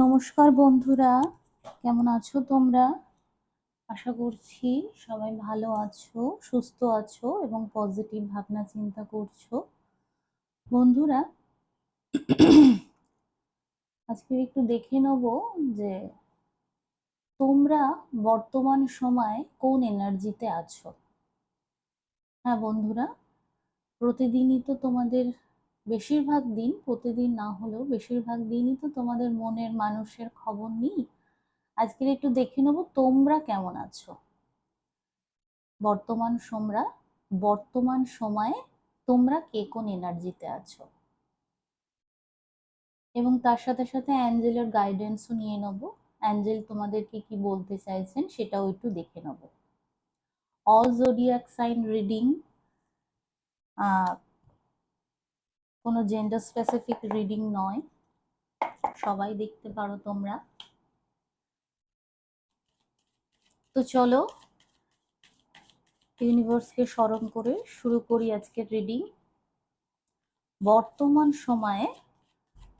নমস্কার বন্ধুরা, কেমন আছো তোমরা? আশা করছি সবাই ভালো আছো, সুস্থ আছো এবং পজিটিভ ভাবনা চিন্তা করছো। বন্ধুরা, আজকে একটু দেখে নেব যে তোমরা বর্তমান সময়ে কোন এনার্জিতে আছো। হ্যাঁ বন্ধুরা, প্রতিদিনই তো তোমাদের বেশিরভাগ দিন, প্রতিদিন না হলেও বেশিরভাগ দিনই তো তোমাদের মনের মানুষের খবর নিই। আজকে একটু দেখে নেব তোমরা কেমন আছো বর্তমান সময়ে তোমরা কে কোন এনার্জিতে আছো, এবং তার সাথে সাথে অ্যাঞ্জেলের গাইডেন্সও নিয়ে নেব। অ্যাঞ্জেল তোমাদেরকে কি বলতে চাইছেন সেটাও একটু দেখে নেব। অল জোডিয়াক সাইন রিডিং, কোনো জেন্ডার স্পেসিফিক রিডিং নয়, সবাই দেখতে পারো তোমরা। তো চলো ইউনিভার্সকে স্মরণ করে শুরু করি আজকের রিডিং। বর্তমান সময়ে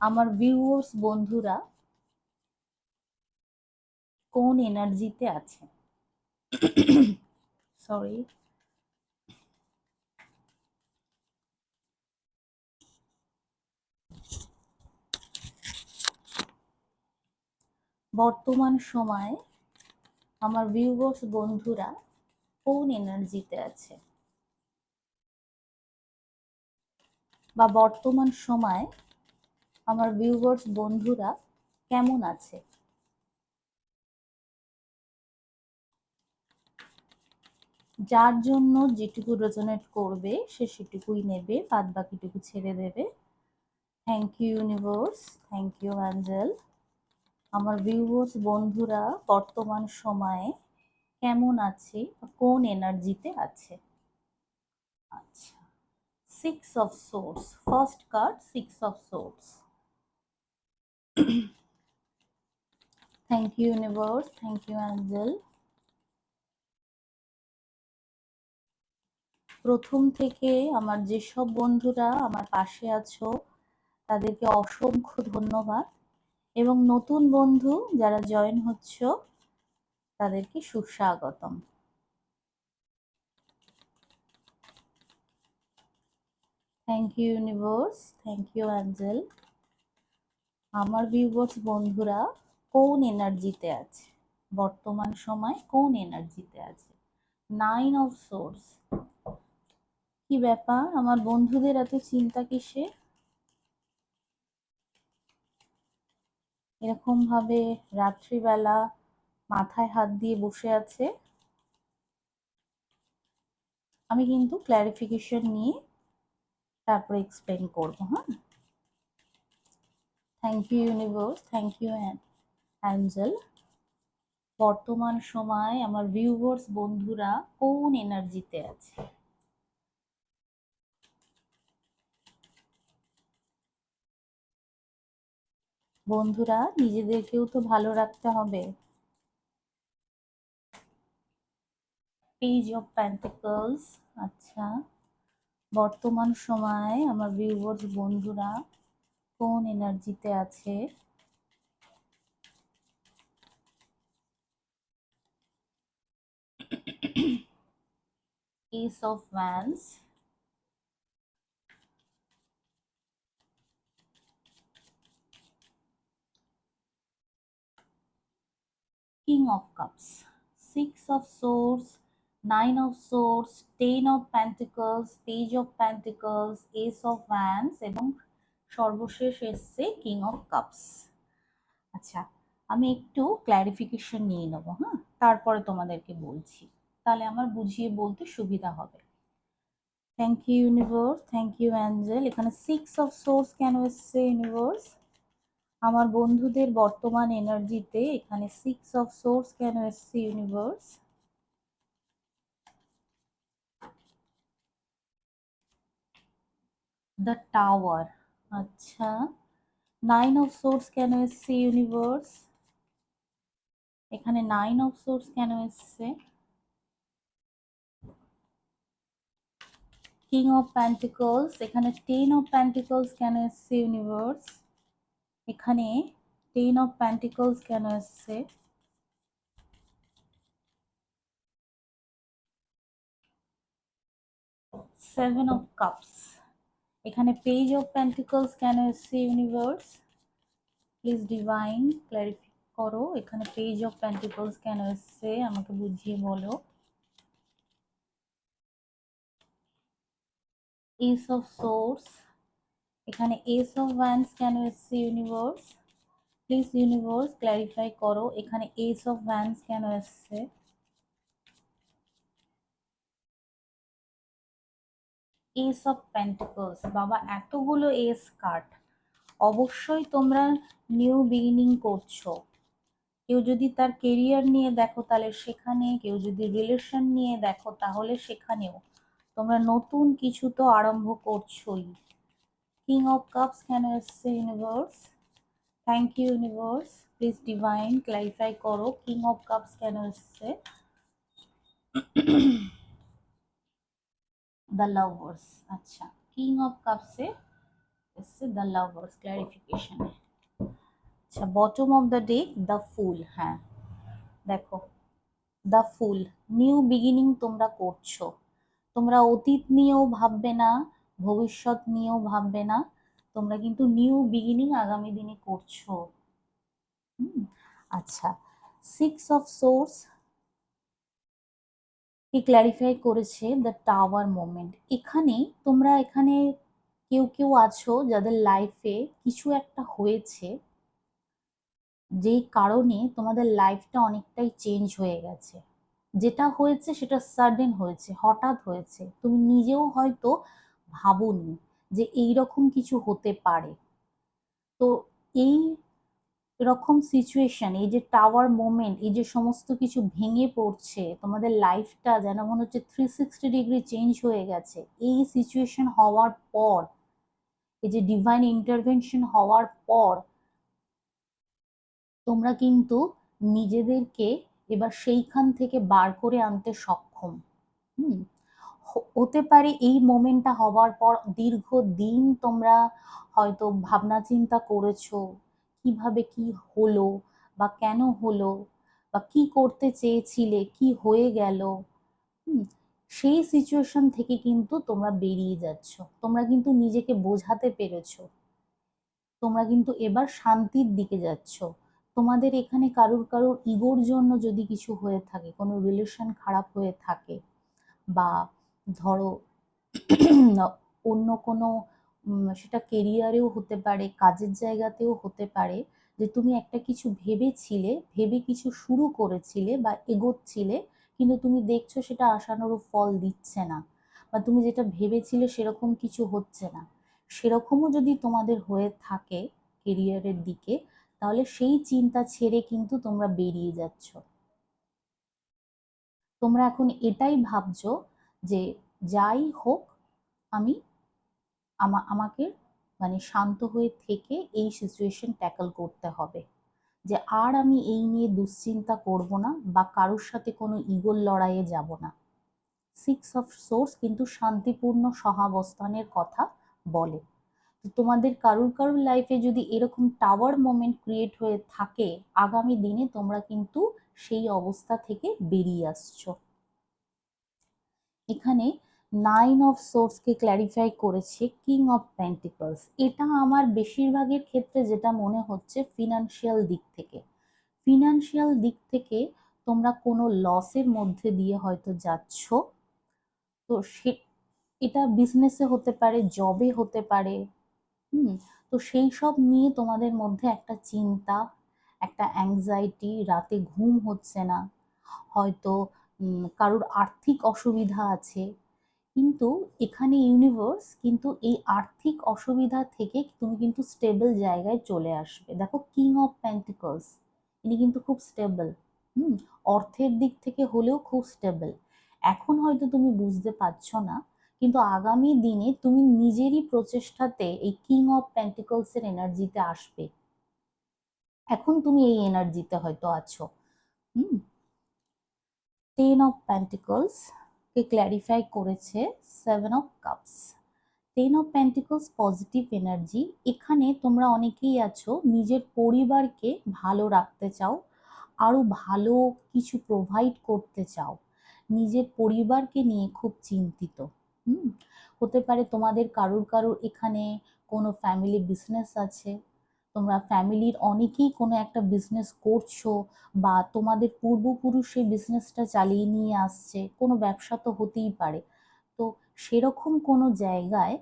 আমার ভিউয়ার্স বন্ধুরা কোন এনার্জিতে আছে? সরি, বর্তমান সময়ে আমার ভিউয়ার্স বন্ধুরা কোন এনার্জিতে আছে, বা বর্তমান সময়ে আমার ভিউয়ার্স বন্ধুরা কেমন আছে? যার জন্য যেটুকু রেজোনেট করবে সে সেটুকুই নেবে, বাদ বাকিটুকু ছেড়ে দেবে। Thank you universe, thank you angel. আমার ভিউয়ার্স বন্ধুরা বর্তমান সময়ে কেমন আছে, কোন এনার্জিতে আছে? আচ্ছা, six of swords, first card six of swords. Thank you universe, thank you angel. প্রথম থেকে আমার যেসব বন্ধুরা আমার পাশে আছো তাদেরকে অসংখ্য ধন্যবাদ, এবং নতুন বন্ধু যারা জয়েন হচ্ছ তাদেরকে সুস্বাগতম। Thank you universe, thank you angel. আমার ভিউয়ার্স বন্ধুরা কোন এনার্জিতে আছে, বর্তমান সময় কোন এনার্জিতে আছে? Nine of swords. কি ব্যাপার, আমার বন্ধুদের এত চিন্তা কিসে? এরকম ভাবে রাত্রিবেলা মাথায় হাত দিয়ে বসে আছে? আমি কিন্তু ক্ল্যারিফিকেশন নিয়ে তারপরে এক্সপ্লেন করবো। হ্যাঁ, thank you universe, thank you angel. বর্তমান সময় আমার ভিউয়ার্স বন্ধুরা কোন এনার্জিতে আছে? বন্ধুরা নিজেদেরকেও তো ভালো রাখতে হবে। Page of pentacles. আচ্ছা, বর্তমান সময় আমার ভিউয়ার্স বন্ধুরা কোন এনার্জিতে আছে? S of wands, king of cups, six of source, nine of source, ten of pentacles, page of pentacles, S of wands এবং সর্বশেষ এসছে কিং অফ কাপস। আচ্ছা, আমি একটু ক্ল্যারিফিকেশন নিয়ে নেবো, হ্যাঁ, তারপরে তোমাদেরকে বলছি, তাহলে আমার বুঝিয়ে বলতে সুবিধা হবে। Thank you universe, thank you angel. এখানে সিক্স অফ সোর্স কেন এসছে ইউনিভার্স? আমার বন্ধুদের বর্তমান এনার্জিতে এখানে সিক্স অফ সোর্স কেন এসছে ইউনিভার্স? The tower. আচ্ছা, নাইন অফ সোর্স কেন এসছে ইউনিভার্স? এখানে নাইন অফ সোর্স কেন এসছে? কিং অফ প্যান্টিকলস, এখানে টেন অফ প্যান্টিকলস কেন এসছে ইউনিভার্স? এখানে টেন অফ প্যান্টিকলস কেন এসছে? Seven of cups. এখানে পেজ অফ প্যান্টিকলস কেন এসছে ইউনিভার্স? প্লিজ ডিভাইন ক্ল্যারিফাই করো, এখানে পেজ অফ প্যান্টিকলস কেন এসছে আমাকে বুঝিয়ে বলো। এস অফ সোর্স, এখানে এস অফ ওয়ান্স কেন এসছে ইউনিভার্স? প্লিজ ইউনিভার্স ক্ল্যারিফাই করো, এখানে এস অফ ওয়ান্স কেন এসছে? এস অফ পেন্টিকলস, বাবা এতগুলো এস কার্ড, অবশ্যই তোমরা নিউ বিগিনিং করছো। কেউ যদি তার কেরিয়ার নিয়ে দেখো তাহলে সেখানে, কেউ যদি রিলেশন নিয়ে দেখো তাহলে সেখানেও তোমরা নতুন কিছু তো আরম্ভ করছোই। কিং অফ কাপস কেন এসছে universe? Thank you universe, please divine clarify করো কিং অফ কাপস কেন এসছে। দ্য লাভার্স, আচ্ছা কিং অফ কাপসে এসছে দ্য লাভার্স ক্লারিফিকেশন। আচ্ছা bottom of the deck the fool, হ্যাঁ দেখো দ্য ফুল, নিউ বিগিনিং তোমরা করছো। তোমরা অতীত নিয়েও ভাববে না, ভবিষ্যৎ নিয়েও ভাববে না, তোমরা কিন্তু নিউ বিগিনিং আগামী দিনে করছো। আচ্ছা সিক্স অফ সোর্স কি ক্ল্যারিফাই করেছে দ্য টাওয়ার মোমেন্ট। এখানে তোমরা এখানে কেউ কেউ আছো যাদের লাইফে কিছু একটা হয়েছে যেই কারণে তোমাদের লাইফটা অনেকটাই চেঞ্জ হয়ে গেছে। যেটা হয়েছে সেটা সাডেন হয়েছে, হঠাৎ হয়েছে, তুমি নিজেও হয়তো ভাবোনি যে এইরকম কিছু হতে পারে। তো এই এরকম সিচুয়েশন, এই যে টাওয়ার মোমেন্ট, এই যে সমস্ত কিছু ভেঙে পড়ছে, তোমাদের লাইফটা যেন মনে হচ্ছে 360 ডিগ্রি চেঞ্জ হয়ে গেছে, এই সিচুয়েশন হওয়ার পর, এই যে ডিভাইন ইন্টারভেনশন হওয়ার পর তোমরা কিন্তু নিজেদেরকে এবার সেইখান থেকে বার করে আনতে সক্ষম। হুম, হতে পারে এই মোমেন্টটা হওয়ার পর দীর্ঘ দিন তোমরা হয়তো ভাবনা চিন্তা করেছো কিভাবে কি হলো বা কেন হলো বা কি করতে চেয়েছিলে কি হয়ে গেল। হুম, সেই সিচুয়েশন থেকে কিন্তু তোমরা বেরিয়ে যাচ্ছ, তোমরা কিন্তু নিজেকে বোঝাতে পেরেছো, তোমরা কিন্তু এবার শান্তির দিকে যাচ্ছ। তোমাদের এখানে কারুর কারুর ইগোর জন্য যদি কিছু হয়ে থাকে, কোনো রিলেশন খারাপ হয়ে থাকে, বা ধরো অন্য কোনো সেটা কেরিয়ারেও হতে পারে, কাজের জায়গাতেও হতে পারে, যে তুমি একটা কিছু ভেবেছিলে, ভেবে কিছু শুরু করেছিলে বা এগোচ্ছিলে, কিন্তু তুমি দেখছো সেটা আশানুরূপ ফল দিচ্ছে না, বা তুমি যেটা ভেবেছিলে সেরকম কিছু হচ্ছে না, সেরকমও যদি তোমাদের হয়ে থাকে কেরিয়ারের দিকে, তাহলে সেই চিন্তা ছেড়ে কিন্তু তোমরা বেরিয়ে যাচ্ছ। তোমরা এখন এটাই ভাবছো যে যাই হোক আমি আমাকে মানে শান্ত হয়ে থেকে এই সিচুয়েশন ট্যাকল করতে হবে, যে আর আমি এই নিয়ে দুশ্চিন্তা করব না বা কারোর সাথে কোনো ইগোর লড়াইয়ে যাব না। সিক্স অফ সোর্স কিন্তু শান্তিপূর্ণ সহাবস্থানের কথা বলে। তো তোমাদের কারুর কারুর লাইফে যদি এরকম টাওয়ার মোমেন্ট ক্রিয়েট হয়ে থাকে, আগামী দিনে তোমরা কিন্তু সেই অবস্থা থেকে বেরিয়ে আসছো। এখানে নাইন অফ সোর্সকে ক্ল্যারিফাই করেছে কিং অফ পেন্টিকলস। এটা আমার বেশিরভাগের ক্ষেত্রে যেটা মনে হচ্ছে ফিনান্সিয়াল দিক থেকে, ফিনান্সিয়াল দিক থেকে তোমরা কোনো লসের মধ্যে দিয়ে হয়তো যাচ্ছ। তো সে এটা বিজনেসে হতে পারে, জবে হতে পারে। হুম, তো সেই সব নিয়ে তোমাদের মধ্যে একটা চিন্তা, একটা অ্যাংজাইটি, রাতে ঘুম হচ্ছে না, হয়তো কারোর আর্থিক অসুবিধা আছে, কিন্তু এখানে ইউনিভার্স কিন্তু এই আর্থিক অসুবিধা থেকে তুমি কিন্তু স্টেবল জায়গায় চলে আসবে। দেখো কিং অফ পেন্টিকলস, ইনি কিন্তু খুব স্টেবল। হুম, অর্থের দিক থেকে হলেও খুব স্টেবল। এখন হয়তো তুমি বুঝতে পারছো না, কিন্তু আগামী দিনে তুমি নিজেরই প্রচেষ্টাতে এই কিং অফ পেন্টিকলস এর এনার্জিতে আসবে। এখন তুমি এই এনার্জিতে হয়তো আছো। হুম, টেন অফ পেন্টিকলস কে ক্ল্যারিফাই করেছে seven of cups. Ten of pentacles positive energy. এখানে তোমরা অনেকেই আছো নিজের পরিবারকে ভালো রাখতে চাও, আরো ভালো কিছু প্রোভাইড করতে চাও, নিজের পরিবারকে নিয়ে খুব চিন্তিত। হুম, হতে পারে তোমাদের কারুর কারুর এখানে কোনো ফ্যামিলি বিজনেস আছে, তোমরা ফ্যামিলির অনেকেই কোনো একটা বিজনেস করছো, বা তোমাদের পূর্বপুরুষ সেই বিজনেসটা চালিয়ে নিয়ে আসছে, কোনো ব্যবসা তো হতেই পারে। তো সেরকম কোনো জায়গায়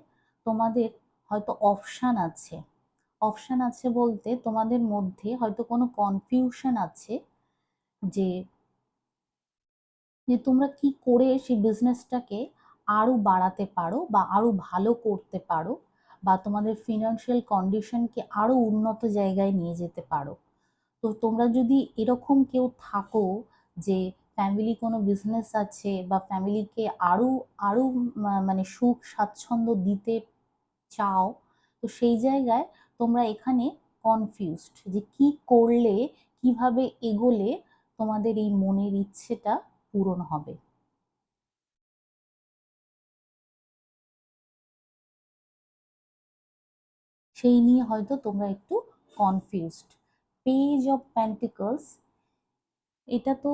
তোমাদের হয়তো অপশান আছে। অপশান আছে বলতে তোমাদের মধ্যে হয়তো কোনো কনফিউশন আছে যে যে তোমরা কি করে সেই বিজনেসটাকে আরো বাড়াতে পারো বা আরো ভালো করতে পারো, বা তোমাদের ফিনান্সিয়াল কন্ডিশনকে আরো উন্নত জায়গায় নিয়ে যেতে পারো। তো তোমরা যদি এরকম কেউ থাকো যে ফ্যামিলি কোনো বিজনেস আছে বা ফ্যামিলিকে আরো আরো মানে সুখ স্বাচ্ছন্দ্য দিতে চাও, তো সেই জায়গায় তোমরা এখানে কনফিউজড যে কি করলে, কিভাবে এগোলে তোমাদের এই মনের ইচ্ছেটা পূরণ হবে। সেই নিয়ে হয়তো তোমরা একটু কনফিউজড। পেজ অফ প্যান্টিকলস, এটা তো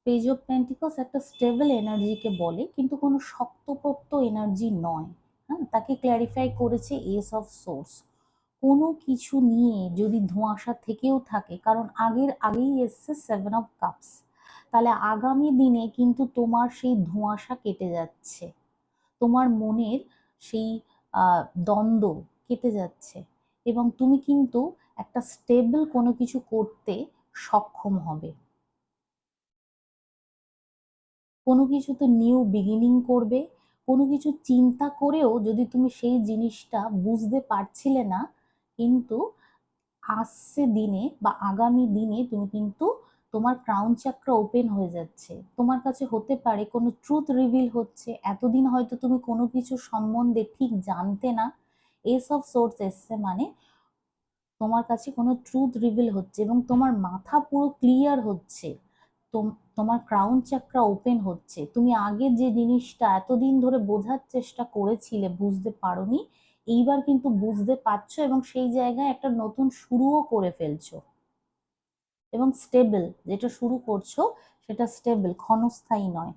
পেজ অফ পেন্টিকলস একটা স্টেবল এনার্জিকে বলে, কিন্তু কোনো শক্তপোক্ত এনার্জি নয়। হ্যাঁ, তাকে ক্ল্যারিফাই করেছে এস অফ সোর্স। কোনো কিছু নিয়ে যদি ধোঁয়াশা থেকেও থাকে, কারণ আগেই এসছে সেভেন অফ কাপস, তাহলে আগামী দিনে কিন্তু তোমার সেই ধোঁয়াশা কেটে যাচ্ছে, তোমার মনের সেই দ্বন্দ্ব কেটে যাচ্ছে, এবং তুমি কিন্তু একটা স্টেবল কোনো কিছু করতে সক্ষম হবে। কোনো কিছুতে নিউ বিগিনিং করবে। কোনো কিছু চিন্তা করেও যদি তুমি সেই জিনিসটা বুঝতে পারছিলে না, কিন্তু আসছে দিনে বা আগামী দিনে তুমি কিন্তু তোমার ক্রাউন চাক্র ওপেন হয়ে যাচ্ছে, তোমার কাছে হতে পারে কোনো ট্রুথ রিভিল হচ্ছে। এতদিন হয়তো তুমি কোনো কিছু সম্বন্ধে ঠিক জানতে না, এস অফ সোর্স এসছে মানে তোমার কাছে কোনো ট্রুথ রিভিল হচ্ছে এবং তোমার মাথা পুরো ক্লিয়ার হচ্ছে, তোমার ক্রাউন চাকরা ওপেন হচ্ছে। তুমি আগে যে জিনিসটা এতদিন ধরে বোঝার চেষ্টা করেছিলে বুঝতে পারোনি, এইবার কিন্তু বুঝতে পারছো এবং সেই জায়গায় একটা নতুন শুরুও করে ফেলছো। এবং স্টেবল যেটা শুরু করছো সেটা স্টেবল, ক্ষণস্থায়ী নয়।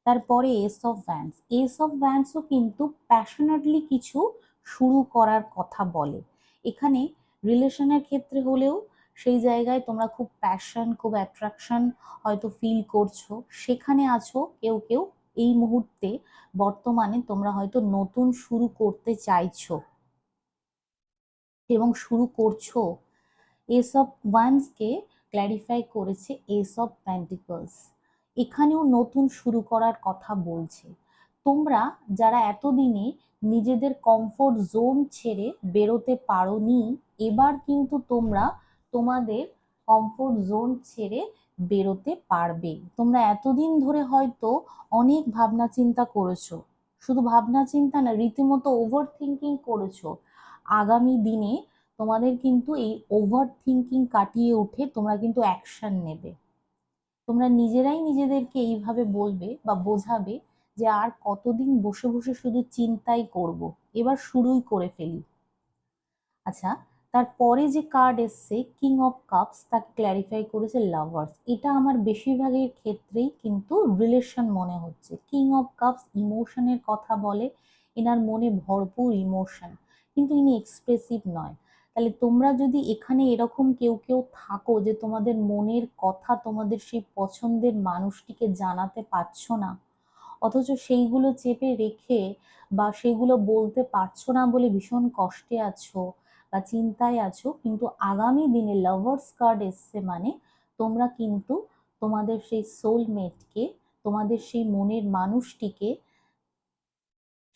তারপরে ace of wands. Ace of ভ্যান্সও কিন্তু প্যাশনেটলি কিছু শুরু করার কথা বলে। এখানে রিলেশনের ক্ষেত্রে হলেও সেই জায়গায় তোমরা খুব প্যাশন, খুব অ্যাট্রাকশন হয়তো ফিল করছো, সেখানে আছো কেউ কেউ। এই মুহূর্তে বর্তমানে তোমরা হয়তো নতুন শুরু করতে চাইছো এবং শুরু করছো। এস অফ ওয়ান্সকে ক্ল্যারিফাই করেছে এস অফ পেন্টিকলস, এখানেও নতুন শুরু করার কথা বলছে। তোমরা যারা এতদিনে নিজেদের কমফোর্ট জোন ছেড়ে বেরোতে পারোনি, এবার কিন্তু তোমরা তোমাদের কমফোর্ট জোন ছেড়ে বেরোতে পারবে। তোমরা এতদিন ধরে হয়তো অনেক ভাবনা চিন্তা করেছো, শুধু ভাবনা চিন্তা না, রীতিমতো ওভার থিঙ্কিং করেছো। আগামী দিনে তোমাদের কিন্তু এই ওভার থিঙ্কিং কাটিয়ে উঠে তোমরা কিন্তু অ্যাকশন নেবে। তোমরা নিজেরাই নিজেদেরকে এইভাবে বলবে বা বোঝাবে যে আর কতদিন বসে বসে শুধু চিন্তাই করব, এবার শুরুই করে ফেলি। আচ্ছা, তারপরে যে কার্ড এসছে কিং অফ কাপস, তাকে ক্ল্যারিফাই করেছে লাভার্স। এটা আমার বেশিরভাগের ক্ষেত্রেই কিন্তু রিলেশন মনে হচ্ছে। কিং অফ কাপস ইমোশনের কথা বলে, এনার মনে ভরপুর ইমোশন, কিন্তু ইনি এক্সপ্রেসিভ নয়। তাহলে তোমরা যদি এখানে এরকম কেউ কেউ থাকো যে তোমাদের মনের কথা তোমাদের সেই পছন্দের মানুষটিকে জানাতে পারছো না, অথচ সেইগুলো চেপে রেখে বা সেগুলো বলতে পারছো না বলে ভীষণ কষ্টে আছো বা চিন্তায় আছো, কিন্তু আগামী দিনে লাভার্স কার্ড এসছে মানে তোমরা কিন্তু তোমাদের সেই সোলমেটকে, তোমাদের সেই মনের মানুষটিকে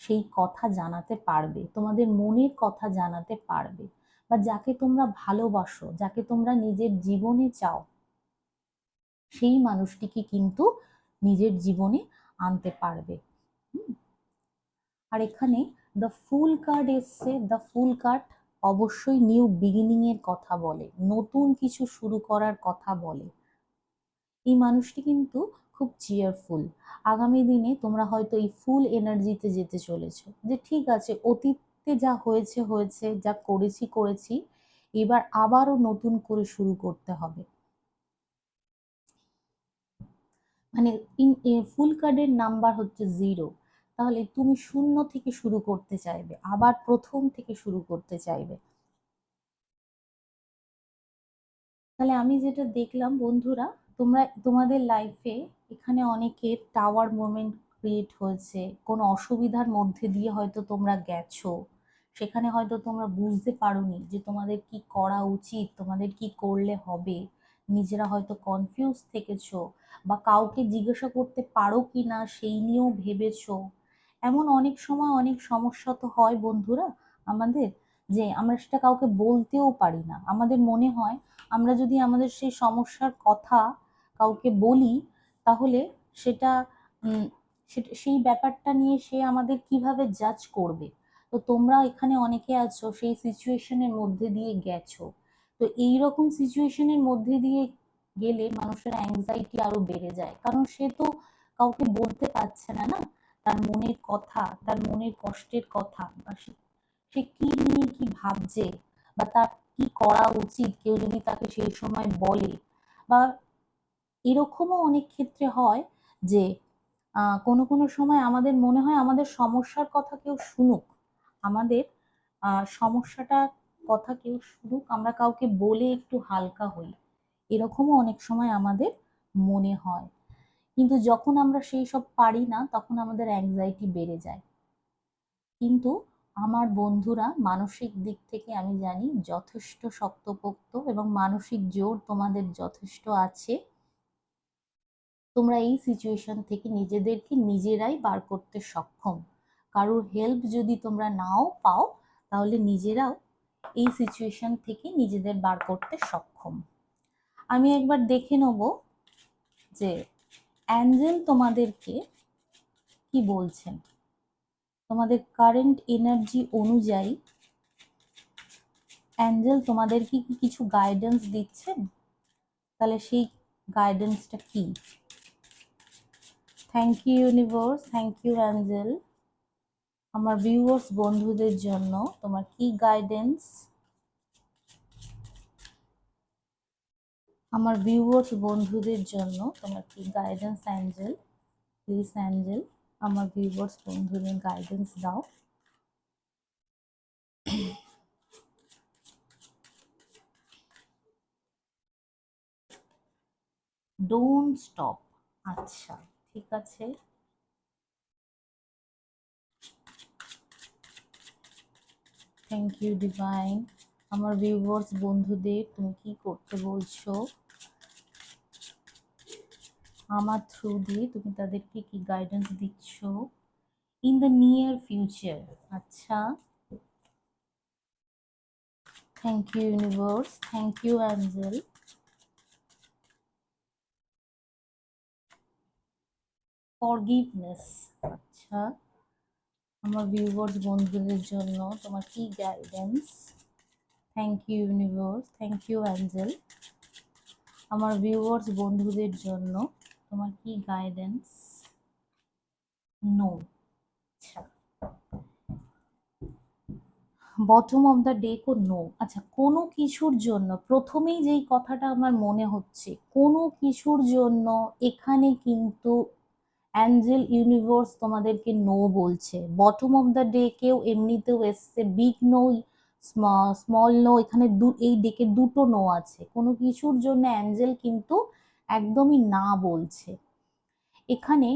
সেই কথা জানাতে পারবে, তোমাদের মনের কথা জানাতে পারবে, বা যাকে তোমরা ভালোবাসো, যাকে তোমরা নিজের জীবনে চাও, সেই মানুষটিকে কিন্তু নিজের জীবনে আনতে পারবে। আর এখানে দ্য ফুল কার্ড এসছে। দ্য ফুল কার্ড অবশ্যই নিউ বিগিনিং এর কথা বলে, নতুন কিছু শুরু করার কথা বলে। এই মানুষটি কিন্তু খুব চিয়ারফুল। আগামী দিনে তোমরা হয়তো এই ফুল এনার্জিতে যেতে চলেছো, যে ঠিক আছে অতীতে যা হয়েছে হয়েছে, যা করেছি করেছি, এবার আবারও নতুন করে শুরু করতে হবে। মানে ফুল কার্ডের নাম্বার হচ্ছে 0, তাহলে তুমি শূন্য থেকে শুরু করতে চাইবে, আবার প্রথম থেকে শুরু করতে চাইবে। তাহলে আমি যেটা দেখলাম বন্ধুরা, তোমরা তোমাদের লাইফে এখানে অনেকের টাওয়ার মোমেন্ট ক্রিয়েট হয়েছে, কোনো অসুবিধার মধ্যে দিয়ে হয়তো তোমরা গেছো, সেখানে হয়তো তোমরা বুঝতে পারোনি যে তোমাদের কি করা উচিত, তোমাদের কি করলে হবে, নিজেরা হয়তো কনফিউজ থেকেছো, বা কাউকে জিজ্ঞাসা করতে পারো কি না সেই নিয়েও ভেবেছো। এমন অনেক সময় অনেক সমস্যা তো হয় বন্ধুরা আমাদের, যে আমরা সেটা কাউকে বলতেও পারি না। আমাদের মনে হয় আমরা যদি আমাদের সেই সমস্যার কথা কাউকে বলি, তাহলে সেটা সেই ব্যাপারটা নিয়ে সে আমাদের কিভাবে জাজ করবে। তো তোমরা এখানে অনেকে আছো সেই সিচুয়েশনের মধ্যে দিয়ে গেছো। তো এই রকম সিচুয়েশনের মধ্যে দিয়ে গেলে মানুষের অ্যাংজাইটি আরো বেড়ে যায়, কারণ সে তো কাউকে বলতে পারছে না, না তার মনের কথা, তার মনের কষ্টের কথা, বা সে কি নিয়ে কি ভাবছে, বা তার কি করা উচিত কেউ যদি তাকে সেই সময় বলে। বা এরকমও অনেক ক্ষেত্রে হয় যে কোনো কোনো সময় আমাদের মনে হয় আমাদের সমস্যার কথা কেউ শুনুক, আমাদের সমস্যাটার কথা কেউ শুনুক, আমরা কাউকে বলে একটু হালকা হই, এরকমও অনেক সময় আমাদের মনে হয়। কিন্তু যখন আমরা সেই সব পারি না, তখন আমাদের অ্যাংজাইটি বেড়ে যায়। কিন্তু আমার বন্ধুরা মানসিক দিক থেকে আমি জানি যথেষ্ট শক্তপোক্ত, এবং মানসিক জোর তোমাদের যথেষ্ট আছে। তোমরা এই সিচুয়েশন থেকে নিজেদেরকে নিজেরাই বার করতে সক্ষম। কারোর হেল্প যদি তোমরা নাও পাও, তাহলে নিজেরাও এই সিচুয়েশন থেকে নিজেদের বার করতে সক্ষম। আমি একবার দেখে নেব যে অ্যাঞ্জেল তোমাদেরকে কি বলছেন, তোমাদের কারেন্ট এনার্জি অনুযায়ী অ্যাঞ্জেল তোমাদেরকে কি কিছু গাইডেন্স দিচ্ছেন, তাহলে সেই গাইডেন্সটা কি। Thank you universe, thank you angel. আমার ভিউয়ার্স বন্ধুদের জন্য তোমার কি গাইডেন্স, আমার ভিউয়ার্স বন্ধুদের জন্য তোমার কি গাইডেন্স অ্যাঞ্জেল, প্লিজ অ্যাঞ্জেল আমার ভিউয়ার্স বন্ধুদের গাইডেন্স দাও। ডোন্ট স্টপ, আচ্ছা ঠিক আছে। Thank you divine. আমার ভিউয়ার্স বন্ধুদের তুমি কি করতে বলছো, আমার থ্রু দিয়ে তুমি তাদেরকে কি গাইডেন্স দিচ্ছ ইন দ্য নিয়ার ফিউচার। আচ্ছা, thank you universe, thank you angel. Forgiveness, আচ্ছা আমার ভিউয়ার্স বন্ধুদের জন্য তোমার কি guidance. Thank you universe, thank you angel. আমার ভিউয়ার্স বন্ধুদের জন্য তোমার কি গাইডেন্স। নো, আচ্ছা bottom of the deck oh no. আচ্ছা, কোনো কিছুর জন্য প্রথমেই যেই কথাটা আমার মনে হচ্ছে, কোনো কিছুর জন্য এখানে কিন্তু অ্যাঞ্জেল ইউনিভার্স তোমাদেরকে নো বলছে। বটম অফ দ্য ডে কেও এমনিতেও এসছে, বিগ নো, স্মল নো, এখানে এই ডেকে দুটো নো আছে। কোনো কিছুর জন্য অ্যাঞ্জেল কিন্তু একদমই না বলছে এখানে।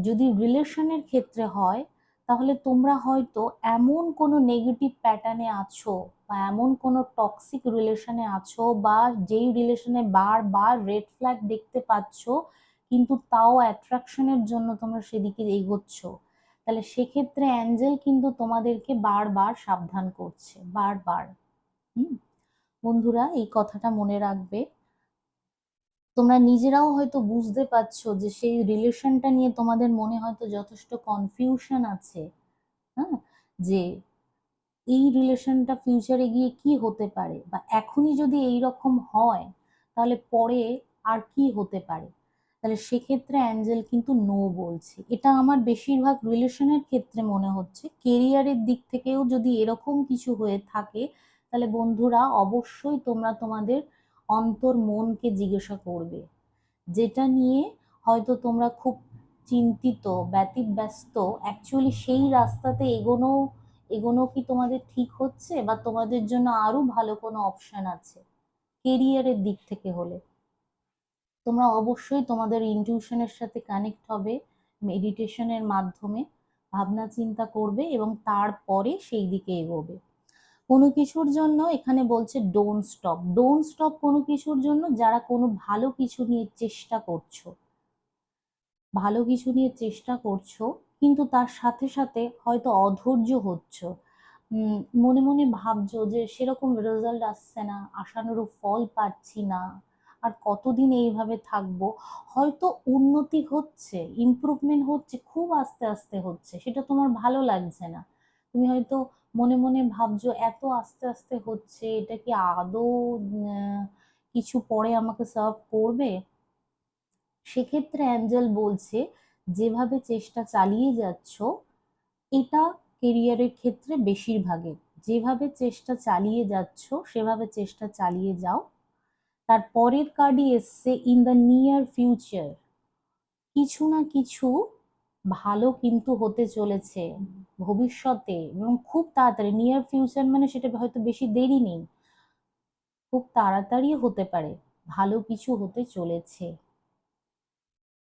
যদি রিলেশনের ক্ষেত্রে হয়, তাহলে তোমরা হয়তো এমন কোনো নেগেটিভ প্যাটার্নে আছো, বা এমন কোনো টক্সিক রিলেশনে আছো, বা যেই রিলেশনে বারবার রেড ফ্ল্যাগ দেখতে পাচ্ছ, কিন্তু তাও অ্যাট্রাকশনের জন্য তোমরা সেদিকে এগোচ্ছ। তাহলে সেক্ষেত্রে অ্যাঞ্জেল কিন্তু তোমাদেরকে বারবার সাবধান করছে, বারবার। হুম, বন্ধুরা এই কথাটা মনে রাখবে। তোমরা নিজেরাও হয়তো বুঝতে পারছো যে সেই রিলেশনটা নিয়ে তোমাদের মনে হয়তো যথেষ্ট কনফিউশন আছে। হ্যাঁ, যে এই রিলেশনটা ফিউচারে গিয়ে কি হতে পারে, বা এখনই যদি এই রকম হয় তাহলে পরে আর কি হতে পারে। তাহলে সেক্ষেত্রে অ্যাঞ্জেল কিন্তু নো বলছে। এটা আমার বেশিরভাগ রিলেশনের ক্ষেত্রে মনে হচ্ছে। কেরিয়ারের দিক থেকেও যদি এরকম কিছু হয়ে থাকে, তাহলে বন্ধুরা অবশ্যই তোমরা তোমাদের অন্তর মনকে জিজ্ঞাসা করবে, যেটা নিয়ে হয়তো তোমরা খুব চিন্তিত, ব্যতিব্যস্ত, অ্যাকচুয়ালি সেই রাস্তাতে এগোনো এগোনো কি তোমাদের ঠিক হচ্ছে, বা তোমাদের জন্য আরো ভালো কোনো অপশন আছে কেরিয়ারের দিক থেকে হলে। তোমরা অবশ্যই তোমাদের ইনটিউশনের সাথে কানেক্ট হবে, মেডিটেশনের মাধ্যমে ভাবনা চিন্তা করবে এবং তারপরে সেই দিকে এগোবে। কোনো কিছুর জন্য এখানে বলছে ডোন্ট স্টপ, ডোন্ট স্টপ কোনো কিছুর জন্য। যারা কোনো ভালো কিছু নিয়ে চেষ্টা করছো, ভালো কিছু নিয়ে চেষ্টা করছো, কিন্তু তার সাথে সাথে হয়তো অধৈর্য হচ্ছ, মনে মনে ভাবছো যে সেরকম রেজাল্ট আসছে না, আশানুরূপ ফল পাচ্ছি না, আর কতদিন এইভাবে থাকবো। হয়তো উন্নতি হচ্ছে, ইমপ্রুভমেন্ট হচ্ছে, খুব আস্তে আস্তে হচ্ছে, সেটা তোমার ভালো লাগছে না। তুমি হয়তো মনে মনে ভাবছো এত আস্তে আস্তে হচ্ছে, এটা কি আদৌ কিছু পরে আমাকে সার্ভ করবে। সেক্ষেত্রে অ্যাঞ্জেল বলছে যেভাবে চেষ্টা চালিয়ে যাচ্ছ, এটা কেরিয়ারের ক্ষেত্রে বেশিরভাগের, যেভাবে চেষ্টা চালিয়ে যাচ্ছ সেভাবে চেষ্টা চালিয়ে যাও। তার পরের কার্ডই এসছে ইন দ্য নিয়ার ফিউচার, কিছু না কিছু ভালো কিন্তু হতে চলেছে ভবিষ্যতে, এবং খুব তাড়াতাড়ি। নিয়ার ফিউচার মানে সেটা হয়তো বেশি দেরি নেই, খুব তাড়াতাড়ি হতে পারে, ভালো কিছু হতে চলেছে,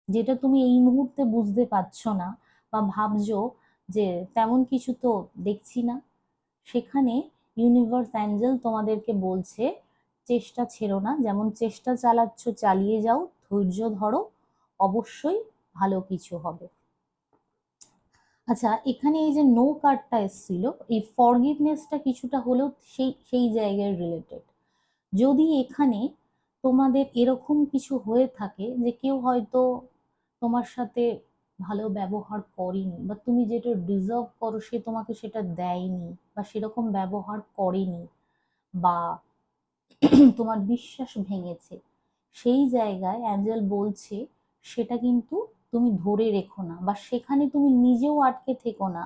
যেটা তুমি এই মুহূর্তে বুঝতে পারছো না বা ভাবছো যে তেমন কিছু তো দেখছি না। সেখানে ইউনিভার্স অ্যাঞ্জেল তোমাদেরকে বলছে চেষ্টা ছেড়ো না, যেমন চেষ্টা চালাচ্ছ চালিয়ে যাও, ধৈর্য ধরো, অবশ্যই ভালো কিছু হবে। আচ্ছা, এখানে এই যে নো কার্ডটা এসেছিল, এই ফরগিভনেসটা কিছুটা হলেও সেই সেই জায়গায় রিলেটেড। যদি এখানে তোমাদের এরকম কিছু হয়ে থাকে যে কেউ হয়তো তোমার সাথে ভালো ব্যবহার করেনি, বা তুমি যেটা ডিজার্ভ করো সে তোমাকে সেটা দেয়নি, বা সেরকম ব্যবহার করেনি, বা তোমার বিশ্বাস ভেঙেছে, সেই জায়গায় অ্যাঞ্জেল বলছে সেটা কিন্তু তুমি ধরে রেখো না, বা সেখানে তুমি নিজেও আটকে থেকো না।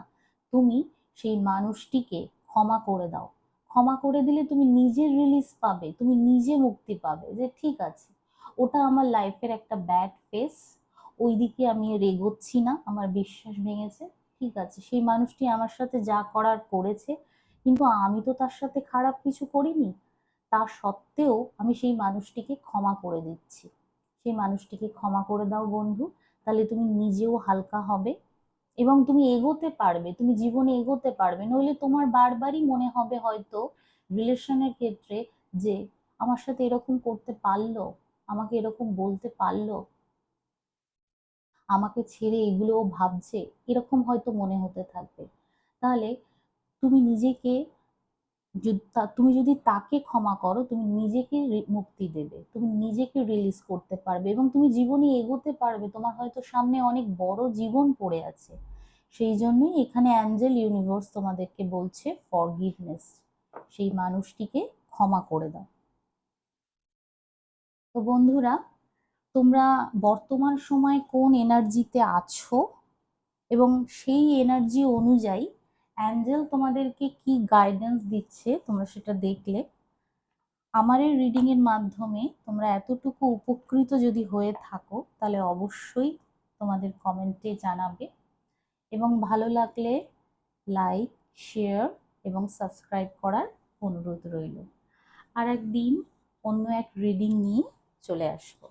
তুমি সেই মানুষটিকে ক্ষমা করে দাও। ক্ষমা করে দিলে তুমি নিজের রিলিজ পাবে, তুমি নিজে মুক্তি পাবে, যে ঠিক আছে, ওটা আমার লাইফের একটা ব্যাড ফেস, ওই দিকে আমি আর এগোচ্ছি না, আমার বিশ্বাস ভেঙেছে, ঠিক আছে, সেই মানুষটি আমার সাথে যা করার করেছে, কিন্তু আমি তো তার সাথে খারাপ কিছু করিনি, তা সত্ত্বেও আমি সেই মানুষটিকে ক্ষমা করে দিচ্ছি। সেই মানুষটিকে ক্ষমা করে দাও বন্ধু, তাহলে তুমি নিজেও হালকা হবে এবং তুমি এগোতে পারবে, তুমি জীবনে এগোতে পারবে। নইলে তোমার বারবারই মনে হবে হয়তো রিলেশনের ক্ষেত্রে যে আমার সাথে এরকম করতে পারলো, আমাকে এরকম বলতে পারলো, আমাকে ছেড়ে এগুলোও ভাবছে, এরকম হয়তো মনে হতে থাকবে। তাহলে তুমি নিজেকে, তুমি যদি তাকে ক্ষমা করো, তুমি নিজেকে মুক্তি দেবে, তুমি নিজেকে রিলিজ করতে পারবে এবং তুমি জীবনে এগোতে পারবে। তোমার হয়তো সামনে অনেক বড় জীবন পড়ে আছে। সেই জন্যই এখানে অ্যাঞ্জেল ইউনিভার্স তোমাদেরকে বলছে ফরগিভনেস, সেই মানুষটিকে ক্ষমা করে দাও। তো বন্ধুরা, তোমরা বর্তমান সময় কোন এনার্জিতে আছো এবং সেই এনার্জি অনুযায়ী অ্যাঞ্জেল তোমাদেরকে কি গাইডেন্স দিচ্ছে তোমরা সেটা দেখলে। আমার এই রিডিং এর মাধ্যমে তোমরা এতটুকু উপকৃত যদি হয়ে থাকো, তাহলে অবশ্যই তোমাদের কমেন্টে জানাবে, এবং ভালো লাগলে লাইক, শেয়ার এবং সাবস্ক্রাইব করার অনুরোধ রইল। আর একদিন অন্য এক রিডিং নিয়ে চলে আসবো।